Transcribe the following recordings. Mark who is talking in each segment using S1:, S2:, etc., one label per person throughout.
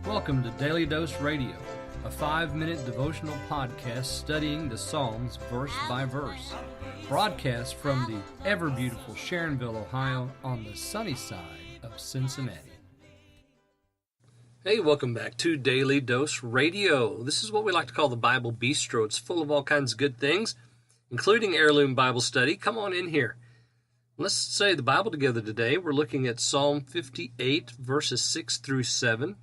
S1: Welcome to Daily Dose Radio, a 5-minute devotional podcast studying the Psalms verse by verse. Broadcast from the ever-beautiful Sharonville, Ohio, on the sunny side of Cincinnati. Hey, welcome back to Daily Dose Radio. This is what we like to call the Bible Bistro. It's full of all kinds of good things, including heirloom Bible study. Come on in here. Let's say the Bible together today. We're looking at Psalm 58, verses 6 through 7.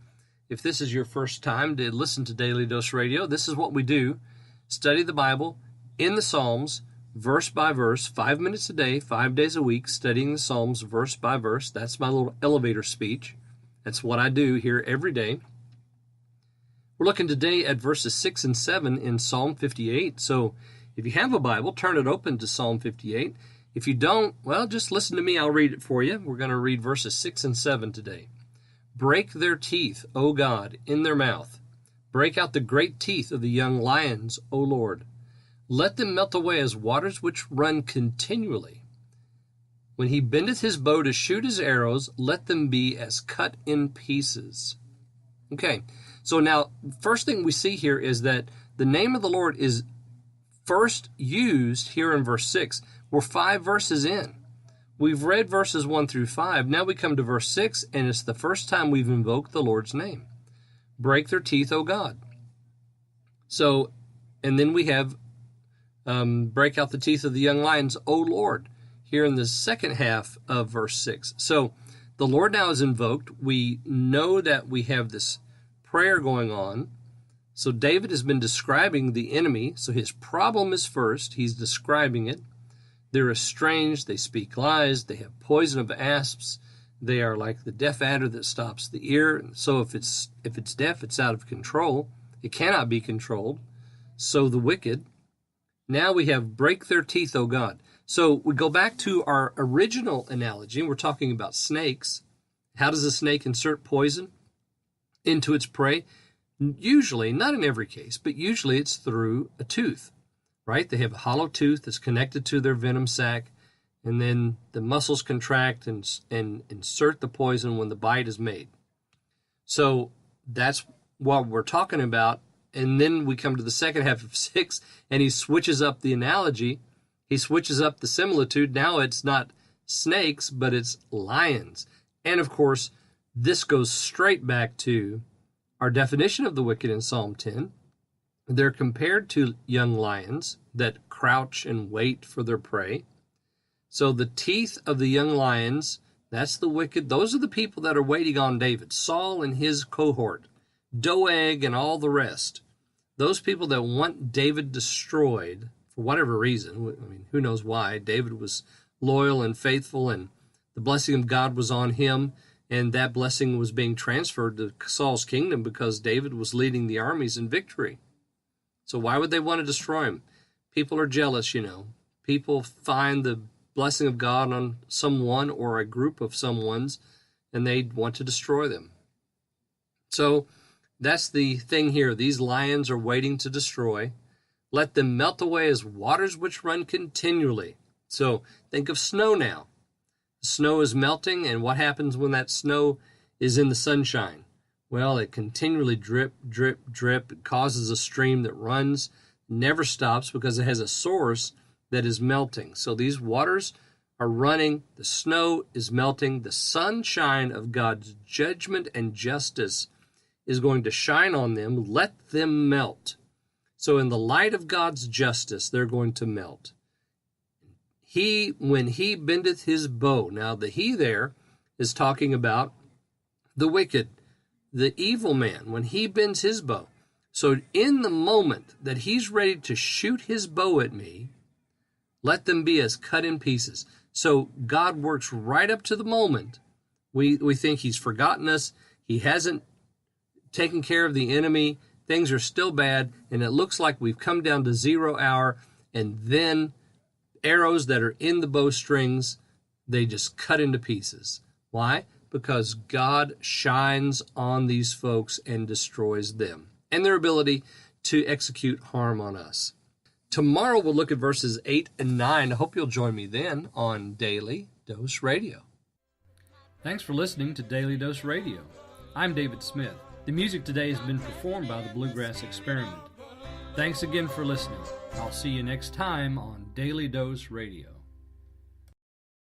S1: If this is your first time to listen to Daily Dose Radio, this is what we do. Study the Bible in the Psalms, verse by verse, 5 minutes a day, 5 days a week, studying the Psalms verse by verse. That's my little elevator speech. That's what I do here every day. We're looking today at verses 6 and 7 in Psalm 58. So if you have a Bible, turn it open to Psalm 58. If you don't, well, just listen to me. I'll read it for you. We're going to read verses 6 and 7 today. Break their teeth, O God, in their mouth. Break out the great teeth of the young lions, O Lord. Let them melt away as waters which run continually. When he bendeth his bow to shoot his arrows, let them be as cut in pieces. Okay, so now, first thing we see here is that the name of the Lord is first used here in verse 6. We're 5 verses in. We've read verses 1 through 5. Now we come to verse 6, and it's the first time we've invoked the Lord's name. Break their teeth, O God. So, and then we have break out the teeth of the young lions, O Lord, here in the second half of verse 6. So the Lord now is invoked. We know that we have this prayer going on. So David has been describing the enemy. So his problem is first. He's describing it. They're estranged, they speak lies, they have poison of asps, they are like the deaf adder that stops the ear. So if it's deaf, it's out of control. It cannot be controlled. So the wicked. Now we have break their teeth, O God. So we go back to our original analogy. We're talking about snakes. How does a snake insert poison into its prey? Usually, not in every case, but usually it's through a tooth. Right? They have a hollow tooth that's connected to their venom sac, and then the muscles contract and insert the poison when the bite is made. So that's what we're talking about. And then we come to the second half of 6, and he switches up the analogy. He switches up the similitude. Now it's not snakes, but it's lions. And of course, this goes straight back to our definition of the wicked in Psalm 10. They're compared to young lions that crouch and wait for their prey. So the teeth of the young lions, that's the wicked. Those are the people that are waiting on David. Saul and his cohort, Doeg and all the rest. Those people that want David destroyed for whatever reason. I mean, who knows why. David was loyal and faithful, and the blessing of God was on him, and that blessing was being transferred to Saul's kingdom because David was leading the armies in victory. So why would they want to destroy him? People are jealous, you know. People find the blessing of God on someone or a group of someone's, and they want to destroy them. So that's the thing here. These lions are waiting to destroy. Let them melt away as waters which run continually. So think of snow now. The snow is melting, and what happens when that snow is in the sunshine? Well, it continually drip, drip, drip. It causes a stream that runs, never stops because it has a source that is melting. So these waters are running. The snow is melting. The sunshine of God's judgment and justice is going to shine on them. Let them melt. So in the light of God's justice, they're going to melt. When he bendeth his bow. Now the he there is talking about the wicked. The evil man, when he bends his bow. So in the moment that he's ready to shoot his bow at me, let them be as cut in pieces. So God works right up to the moment. We think he's forgotten us. He hasn't taken care of the enemy. Things are still bad, and it looks like we've come down to 0 hour, and then arrows that are in the bowstrings, they just cut into pieces. Why? Because God shines on these folks and destroys them and their ability to execute harm on us. Tomorrow we'll look at verses 8 and 9. I hope you'll join me then on Daily Dose Radio. Thanks for listening to Daily Dose Radio. I'm David Smith. The music today has been performed by the Bluegrass Experiment. Thanks again for listening. I'll see you next time on Daily Dose Radio.